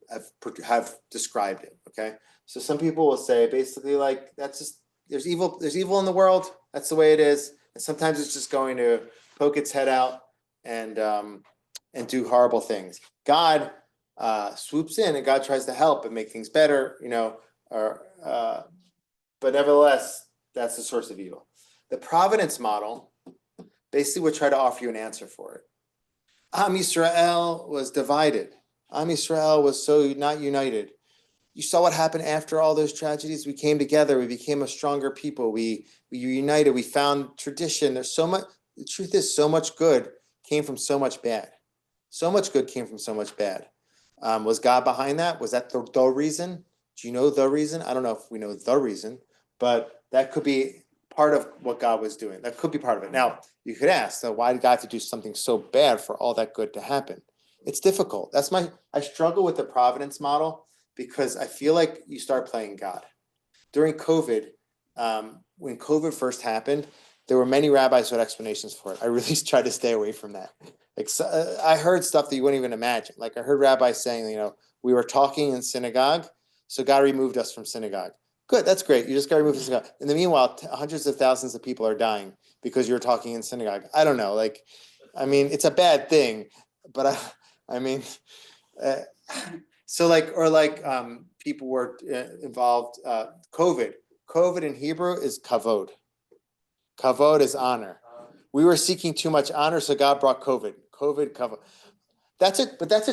have described it. Okay. So some people will say basically like that's just there's evil in the world. That's the way it is. And sometimes it's just going to poke its head out and do horrible things. God swoops in and God tries to help and make things better, you know, but nevertheless, that's the source of evil. The providence model basically would try to offer you an answer for it. Am Yisrael was divided. Am Yisrael was so not united. You saw what happened after all those tragedies. We came together. We became a stronger people. We united. We found tradition. There's so much. The truth is, so much good came from so much bad. So much good came from so much bad. Was God behind that? Was that the reason? Do you know the reason? I don't know if we know the reason, but that could be part of what God was doing. That could be part of it. Now, you could ask, so why did God have to do something so bad for all that good to happen? It's difficult. I struggle with the providence model because I feel like you start playing God. During COVID, when COVID first happened, there were many rabbis who had explanations for it. I really tried to stay away from that. I heard stuff that you wouldn't even imagine. Like I heard rabbis saying, we were talking in synagogue, so God removed us from synagogue. Good, that's great. You just got removed from synagogue. In the meanwhile, hundreds of thousands of people are dying because you're talking in synagogue. I don't know. It's a bad thing, but people were involved. COVID in Hebrew is kavod. Kavod is honor. We were seeking too much honor, so God brought COVID. Kavod. That's it. But that's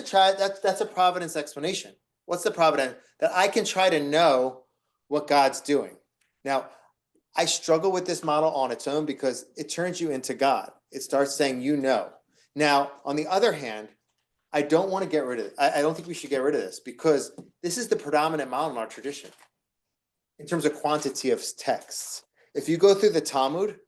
a providence explanation. What's the providence? That I can try to know what God's doing. Now, I struggle with this model on its own because it turns you into God. It starts saying, Now, on the other hand, I don't want to get rid of it. I don't think we should get rid of this because this is the predominant model in our tradition in terms of quantity of texts. If you go through the Talmud,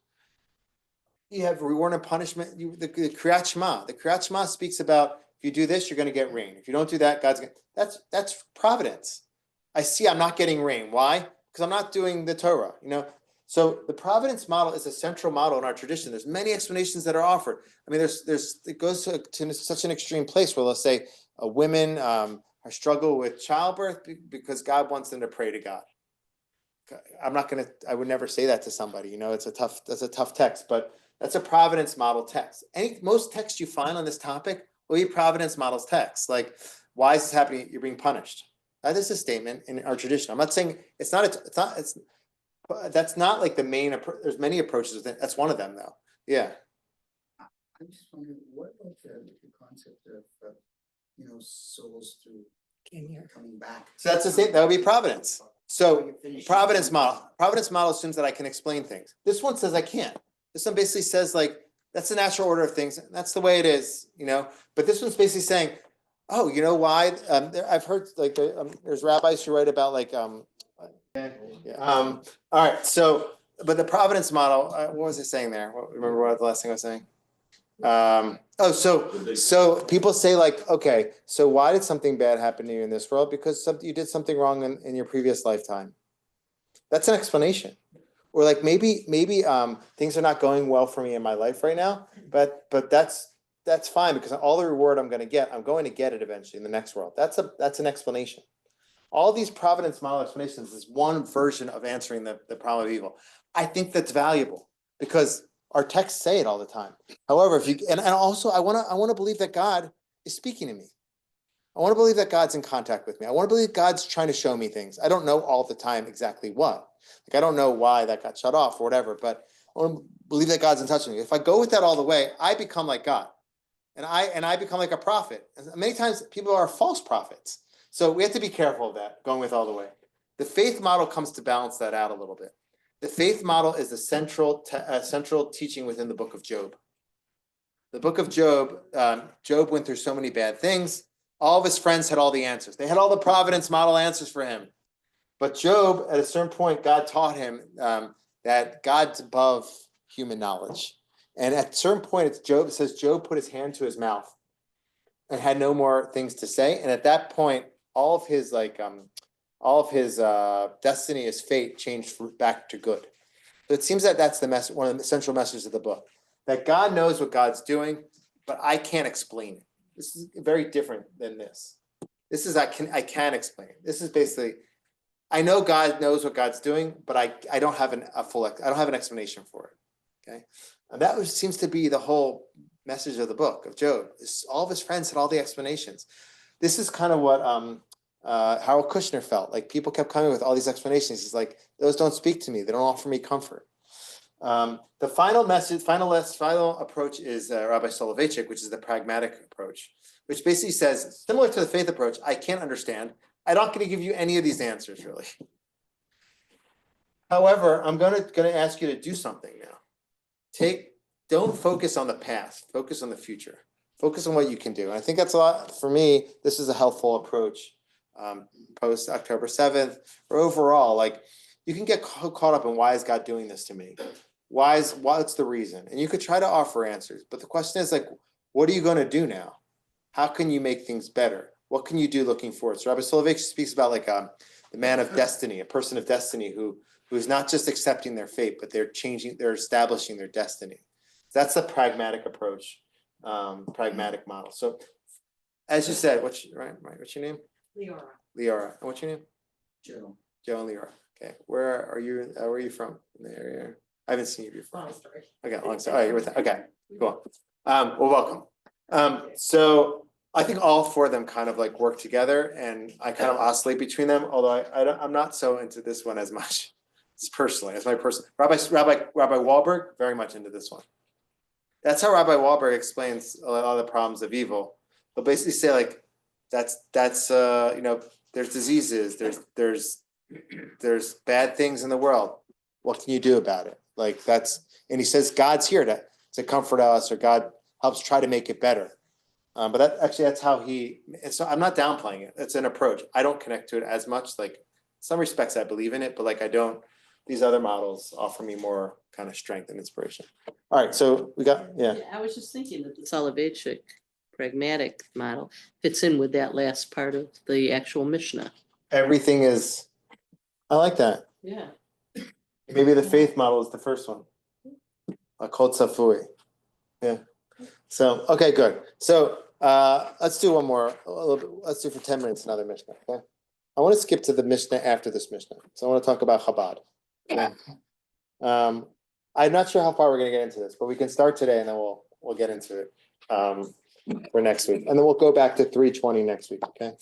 you have reward and punishment. The Kriyat Shema. The Kriyat Shema speaks about if you do this, you're going to get rain. If you don't do that, God's going to. That's providence. I see I'm not getting rain. Why? Because I'm not doing the Torah. So the providence model is a central model in our tradition. There's many explanations that are offered. It goes to such an extreme place where they'll say women struggle with childbirth because God wants them to pray to God. I would never say that to somebody. That's a tough text, but that's a providence model text. Most texts you find on this topic will be providence models texts. Like, why is this happening? You're being punished. That is a statement in our tradition. I'm not saying that's not like the main approach. There's many approaches with it. That's one of them though. Yeah. I'm just wondering, what about the concept of, souls through coming back? So that's the same. That would be providence. So providence model assumes that I can explain things. This one says I can't. This one basically says that's the natural order of things. That's the way it is, But this one's basically saying, oh, you know why? I've heard there's rabbis who write about all right. So, but the providence model, what was it saying there? Remember what the last thing I was saying? So people say okay, so why did something bad happen to you in this world? Because you did something wrong in your previous lifetime. That's an explanation. Or maybe things are not going well for me in my life right now, but that's fine because all the reward I'm going to get it eventually in the next world. That's an explanation. All these providence model explanations is one version of answering the problem of evil. I think that's valuable because our texts say it all the time. However, and also I want to believe that God is speaking to me. I want to believe that God's in contact with me. I want to believe God's trying to show me things. I don't know all the time exactly what. I don't know why that got shut off or whatever, but I want to believe that God's in touch with me. If I go with that all the way, I become like God. And I become like a prophet. And many times people are false prophets. So we have to be careful of that, going with all the way. The faith model comes to balance that out a little bit. The faith model is the central teaching within the book of Job. The book of Job, Job went through so many bad things. All of his friends had all the answers. They had all the providence model answers for him. But Job, at a certain point, God taught him that God's above human knowledge. And at a certain point, it says Job put his hand to his mouth and had no more things to say. And at that point, all of his destiny, his fate changed back to good. So it seems that that's one of the central messages of the book, that God knows what God's doing, but I can't explain it. This is very different than this. This is I can explain it. This is basically, I know God knows what God's doing, but I don't have I don't have an explanation for it. Okay, and that seems to be the whole message of the book of Job. All of his friends had all the explanations. This is kind of what Harold Kushner felt. People kept coming with all these explanations. He's like, those don't speak to me. They don't offer me comfort. The final message, final approach is Rabbi Soloveitchik, which is the pragmatic approach, which basically says, similar to the faith approach, I can't understand. I'm not going to give you any of these answers, really. However, I'm gonna ask you to do something now. Don't focus on the past, focus on the future. Focus on what you can do. And I think that's a lot, for me, this is a helpful approach. Post October 7th, or overall, like, you can get caught up in why is God doing this to me? What's the reason? And you could try to offer answers, but the question is, like, what are you gonna do now? How can you make things better? What can you do looking forward? So Rabbi Soloveitchik speaks about like the man of destiny, a person of destiny who's not just accepting their fate, but they're establishing their destiny. That's the pragmatic approach, pragmatic model. So as you said, what's your name? Leora. Leora. And what's your name? Joe. Joe and Leora. Okay. Where are you from in the area? I haven't seen you before. Long story. Okay, long story. All right, you're with okay, cool. Well, welcome. So I think all four of them kind of like work together, and I kind of oscillate between them, although I'm not so into this one as much. It's personally, as my person. Rabbi Wahlberg, very much into this one. That's how Rabbi Wahlberg explains a lot of the problems of evil. They'll basically say like, that's there's diseases, there's bad things in the world. What can you do about it? Like and he says God's here to comfort us, or God helps try to make it better. But that's how I'm not downplaying it. It's an approach. I don't connect to it as much. Like, in some respects I believe in it, but like these other models offer me more kind of strength and inspiration. All right, so we got, yeah. I was just thinking that the Soloveitchik pragmatic model fits in with that last part of the actual Mishnah. Everything is, I like that. Yeah. Maybe the faith model is the first one. A kol tzafui. Yeah. So, okay, good. So let's do one more. Let's do for 10 minutes another Mishnah. Okay. I want to skip to the Mishnah after this Mishnah. So I want to talk about Chabad. Okay. I'm not sure how far we're going to get into this, but we can start today and then we'll get into it for next week. And then we'll go back to 320 next week. Okay.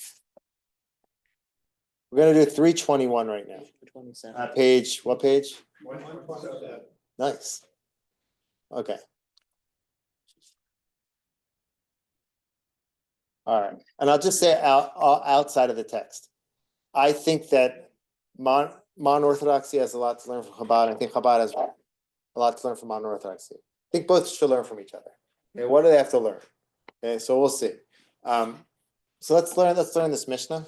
We're going to do 321 right now. 27. What page? 127. Nice. Okay. All right. And I'll just say outside of the text, I think that non-Orthodoxy has a lot to learn from Chabad. I think Chabad has a lot to learn from non-Orthodoxy. I think both should learn from each other. Okay, what do they have to learn? Okay, so we'll see. So let's learn this Mishnah.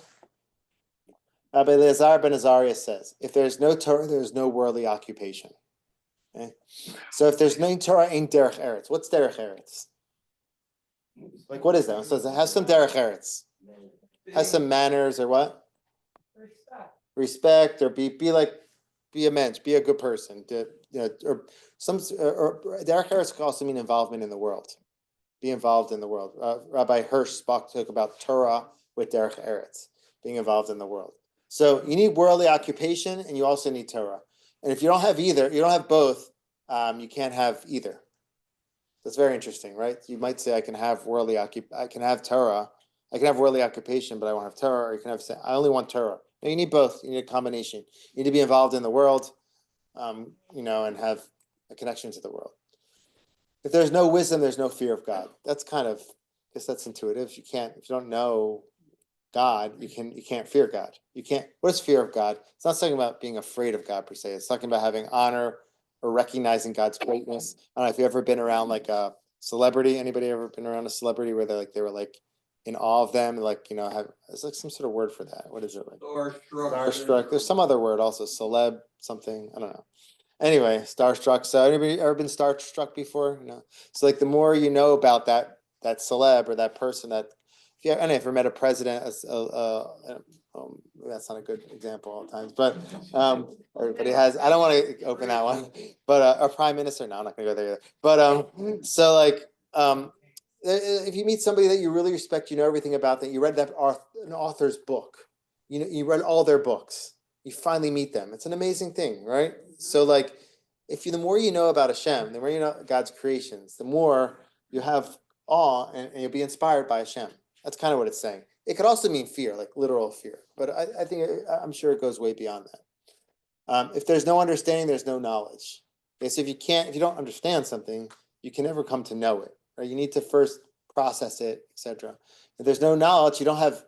Rabbi Eliezer ben Azariah says, if there's no Torah, there's no worldly occupation. Okay? So if there's no Torah, ain't derech eretz. What's derech eretz? Like, what is that? So it has some derech eretz. Has some manners or what? Respect, or be a mensch, be a good person. Or derech eretz could also mean involvement in the world. Be involved in the world. Rabbi Hirsch spoke about Torah with derech eretz, being involved in the world. So you need worldly occupation, and you also need Torah. And if you don't have either, you don't have both, you can't have either. That's very interesting, right? You might say I can have worldly I can have Torah, I can have worldly occupation, but I won't have Torah. Or you can have I only want Torah. No, you need both. You need a combination. You need to be involved in the world, and have a connection to the world. If there's no wisdom, there's no fear of God. That's kind of, I guess that's intuitive. If you don't know God, you can't fear God. You can't. What is fear of God? It's not talking about being afraid of God per se. It's talking about having honor or recognizing God's greatness. I don't know if you've ever been around like a celebrity. Anybody ever been around a celebrity where they were like in awe of them? Like, it's like some sort of word for that. What is it like? Starstruck. There's some other word also. Celeb something. I don't know. Anyway, starstruck. So anybody ever been starstruck before? No. So like the more you know about that celeb or that person that. If you ever met a president, that's not a good example all the times, but everybody has. I don't want to open that one, but a prime minister. No, I'm not going to go there either. But so like if you meet somebody that you really respect, you know everything about that. You read an author's book. You read all their books. You finally meet them. It's an amazing thing, right? So like, the more you know about Hashem, the more you know God's creations, the more you have awe and you'll be inspired by Hashem. That's kind of what it's saying. It could also mean fear, like literal fear, but I'm sure it goes way beyond that. If there's no understanding, there's no knowledge. Okay, so if you don't understand something, you can never come to know it, right? You need to first process it, etc. If there's no knowledge, you don't have,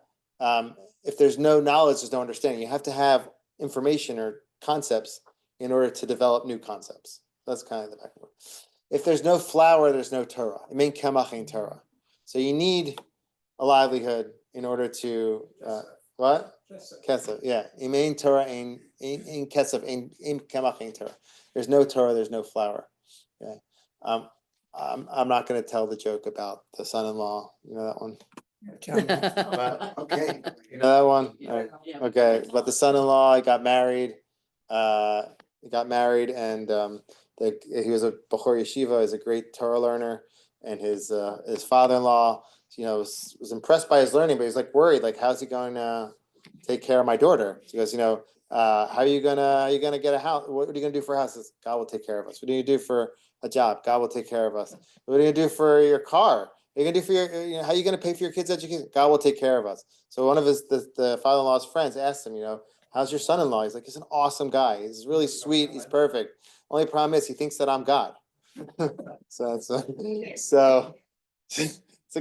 if there's no knowledge, there's no understanding. You have to have information or concepts in order to develop new concepts. That's kind of the back and forth. If there's no flour, there's no Torah. It means kemach in Torah. So you need a livelihood in order to, what? Kesef, yeah. Imein Torah in kesef in kemach in Torah. There's no Torah, there's no flour. Okay. I'm not going to tell the joke about the son-in-law. You know that one? Okay. You know that one? Yeah. All right. Yeah. Okay, but the son-in-law got married. He got married, and he was a Bachor Yeshiva. He's a great Torah learner, and his father-in-law, was impressed by his learning, but he's like worried, like, how's he going to take care of my daughter? He goes, how are you gonna get a house? What are you gonna do for a house? He says, God will take care of us. What do you do for a job? God will take care of us. What are you gonna do for your car? What are you gonna do for your, how are you gonna pay for your kids' education? God will take care of us. So one of the father-in-law's friends asked him, how's your son-in-law? He's like, he's an awesome guy. He's really sweet. He's perfect. Only problem is he thinks that I'm God. So it's a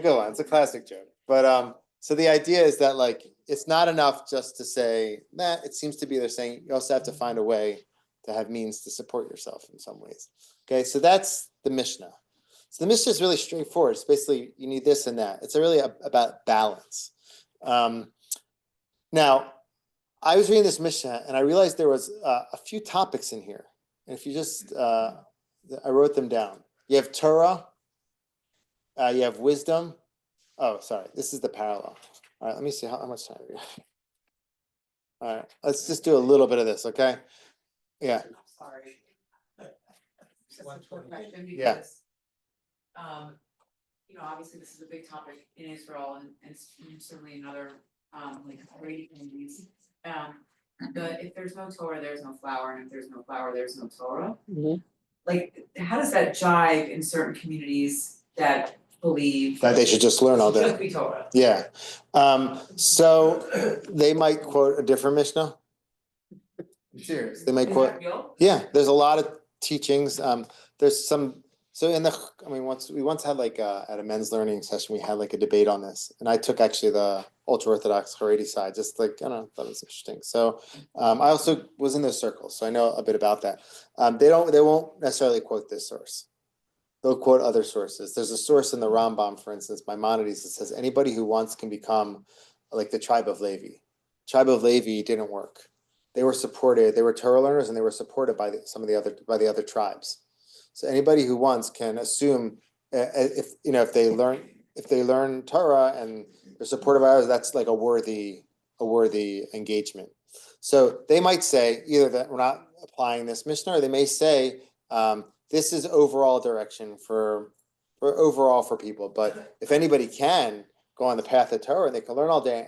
good one. It's a classic joke. But so the idea is that, like, it's not enough just to say that. It seems to be they're saying you also have to find a way to have means to support yourself in some ways. Okay, so that's the Mishnah. So the Mishnah is really straightforward. It's basically you need this and that. It's really about balance. Now, I was reading this Mishnah and I realized there was a few topics in here. And if you just, I wrote them down. You have Torah, you have wisdom. Oh, sorry, this is the parallel. All right, let me see how much time we have. All right, let's just do a little bit of this, okay? Yeah. Sorry. Just a quick question Yeah. because, obviously this is a big topic in Israel and certainly in other, like Haredi communities. If there's no Torah, there's no flour, and if there's no flour, there's no Torah. Mhm. Like, how does that jive in certain communities that believe That they should just learn all just that. be Torah? Yeah. So they might quote a different Mishnah. Serious. They might Is quote. that real? Yeah, there's a lot of teachings. There's some. So we once had like at a men's learning session, we had like a debate on this, and I took actually the ultra orthodox Haredi side, just like, I don't know, thought it was interesting. So I also was in those circles, so I know a bit about that. They won't necessarily quote this source. They'll quote other sources. There's a source in the Rambam, for instance, Maimonides, that says anybody who wants can become like the tribe of Levi. Tribe of Levi didn't work. They were supported. They were Torah learners, and they were supported by the other tribes. So anybody who wants can assume if they learn Torah and they're supported by others, that's like a worthy engagement. So they might say either that we're not applying this Mishnah, or they may say this is overall direction for people. But if anybody can go on the path of Torah, they can learn all day,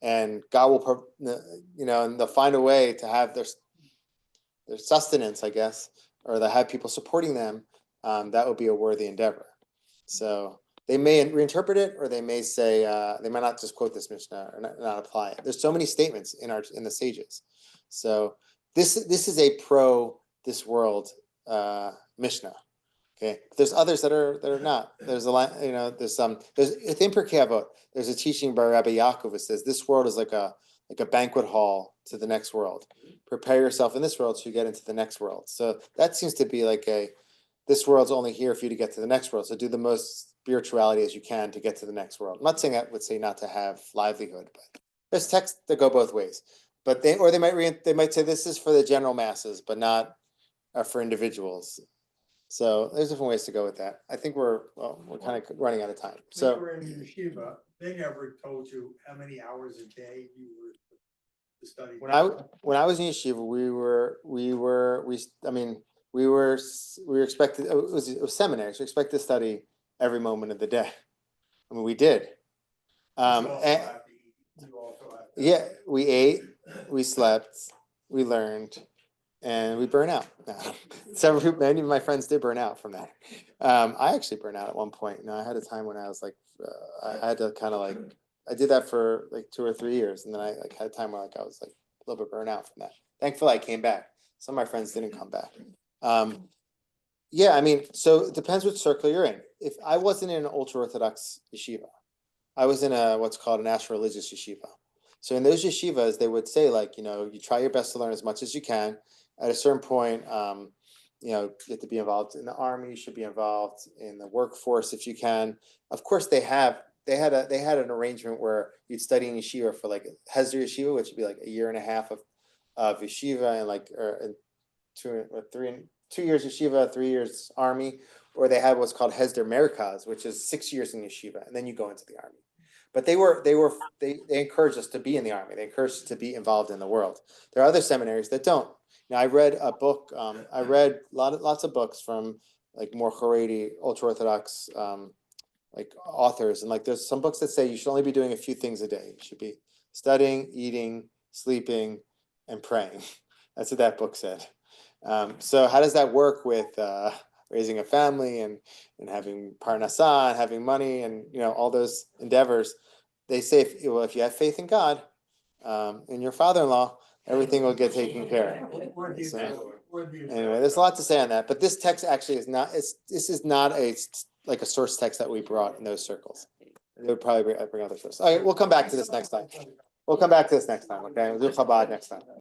and God will, and they'll find a way to have their sustenance, I guess, or they have people supporting them. That would be a worthy endeavor. So they may reinterpret it, or they may say they might not just quote this Mishnah or not apply it. There's so many statements in the sages. So this is a pro this world Mishnah. Okay, but there's others that are not. There's there's within Pirkei Avot, there's a teaching by Rabbi Yaakov that says this world is like a banquet hall to the next world. Prepare yourself in this world so you get into the next world. So that seems to be like this world's only here for you to get to the next world. So do the most spirituality as you can to get to the next world. I'm not saying I would say not to have livelihood, but there's texts that go both ways. But they might say this is for the general masses, but not for individuals. So there's different ways to go with that. I think we're kind of running out of time. When you So were in yeshiva, they never told you how many hours a day you were to study. when I was in yeshiva, we were expected. It was seminary, so we expected to study every moment of the day. I mean, we did. Yeah, we ate, we slept, we learned, and we burn out. Many of my friends did burn out from that. I actually burned out at one point. I had a time when I was like, I had to kind of like, I did that for like 2 or 3 years, and then I like had a time where like I was like a little bit burnt out from that. Thankfully, I came back. Some of my friends didn't come back. Yeah, I mean, so it depends which circle you're in. If I wasn't in an ultra Orthodox yeshiva, I was in a what's called a national religious yeshiva. So in those yeshivas, they would say like, you try your best to learn as much as you can. At a certain point, you have to be involved in the army. You should be involved in the workforce if you can. Of course, they had an arrangement where you'd study in yeshiva for like Hesder yeshiva, which would be like a year and a half of yeshiva, and like or 2 years yeshiva, 3 years army, or they had what's called Hesder Merkaz, which is 6 years in yeshiva, and then you go into the army. But they encouraged us to be in the army. They encouraged us to be involved in the world. There are other seminaries that don't. Now I read a book. I read lots of books from like more Haredi, ultra Orthodox like authors, and like there's some books that say you should only be doing a few things a day. You should be studying, eating, sleeping, and praying. That's what that book said. So how does that work with raising a family and having parnasah and having money and all those endeavors? They say if you have faith in God, in your father-in-law, everything will get taken care of. So, anyway, there's a lot to say on that, but this text actually is not. This is not a source text that we brought in those circles. They would probably bring other sources. All right, we'll come back to this next time. Okay, we'll do Chabad next time.